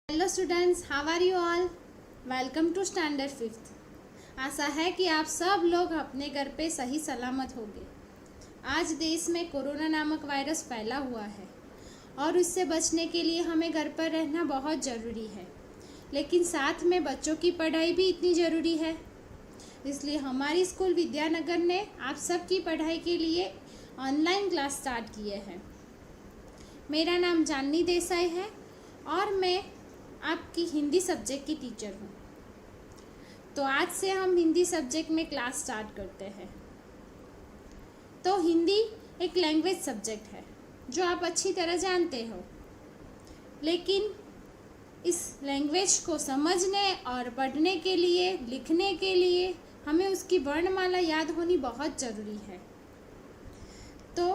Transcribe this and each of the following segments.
Hello students, how are you all. Welcome to standard 5th। आशा है कि आप सब लोग अपने घर पे सही सलामत होंगे। आज देश में कोरोना नामक वायरस फैला हुआ है और उससे बचने के लिए हमें घर पर रहना बहुत ज़रूरी है, लेकिन साथ में बच्चों की पढ़ाई भी इतनी ज़रूरी है। इसलिए हमारी स्कूल विद्यानगर ने आप सबकी पढ़ाई के लिए ऑनलाइन क्लास स्टार्ट किए हैं। मेरा नाम जाननी देसाई है और मैं आपकी हिंदी सब्जेक्ट की टीचर हूँ। तो आज से हम हिंदी सब्जेक्ट में क्लास स्टार्ट करते हैं। तो हिंदी एक लैंग्वेज सब्जेक्ट है जो आप अच्छी तरह जानते हो, लेकिन इस लैंग्वेज को समझने और पढ़ने के लिए, लिखने के लिए हमें उसकी वर्णमाला याद होनी बहुत ज़रूरी है। तो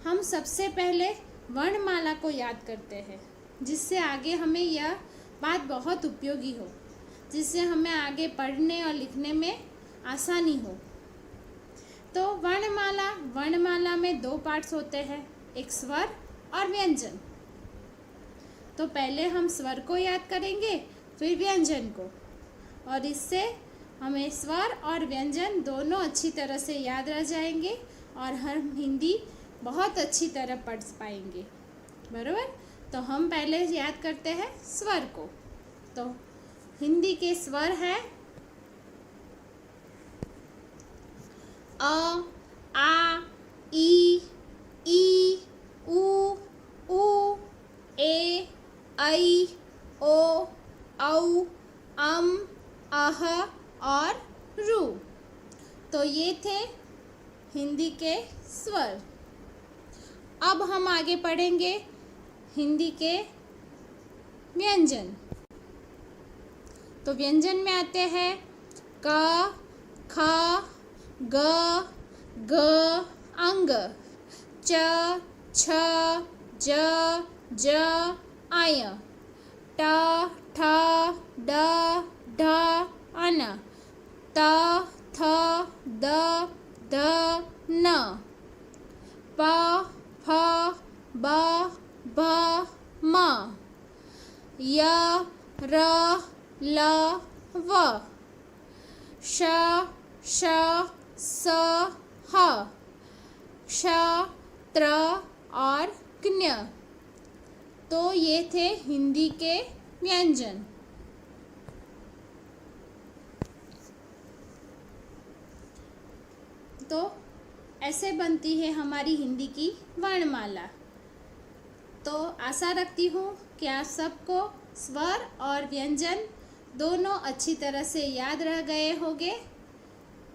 हम सबसे पहले वर्णमाला को याद करते हैं, जिससे आगे हमें यह बात बहुत उपयोगी हो, जिससे हमें आगे पढ़ने और लिखने में आसानी हो। तो वर्णमाला में दो पार्ट्स होते हैं, एक स्वर और व्यंजन। तो पहले हम स्वर को याद करेंगे, फिर व्यंजन को, और इससे हमें स्वर और व्यंजन दोनों अच्छी तरह से याद रह जाएंगे और हम हिंदी बहुत अच्छी तरह पढ़ पाएंगे। बराबर। तो हम पहले याद करते हैं स्वर को। तो हिंदी के स्वर है अ, आ, ई, उ, ए, ऐ, ओ, औ, अम, अह और रू। तो ये थे हिंदी के स्वर। अब हम आगे पढ़ेंगे हिंदी के व्यंजन। तो व्यंजन में आते हैं क, ख, ग, घ, अंग, च, छ, ज, ज, आय, ट, ठ, ड, ढ, अन, त, थ, द, ध, न, प, फ, ब, भ, म, य, र, ल, व, श, श, स, ह, क्ष, त्र और ज्ञ। तो ये थे हिंदी के व्यंजन। तो ऐसे बनती है हमारी हिंदी की वर्णमाला। तो आशा रखती हूँ कि आप सबको स्वर और व्यंजन दोनों अच्छी तरह से याद रह गए होंगे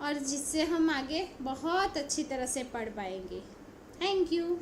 और जिससे हम आगे बहुत अच्छी तरह से पढ़ पाएंगे। Thank you.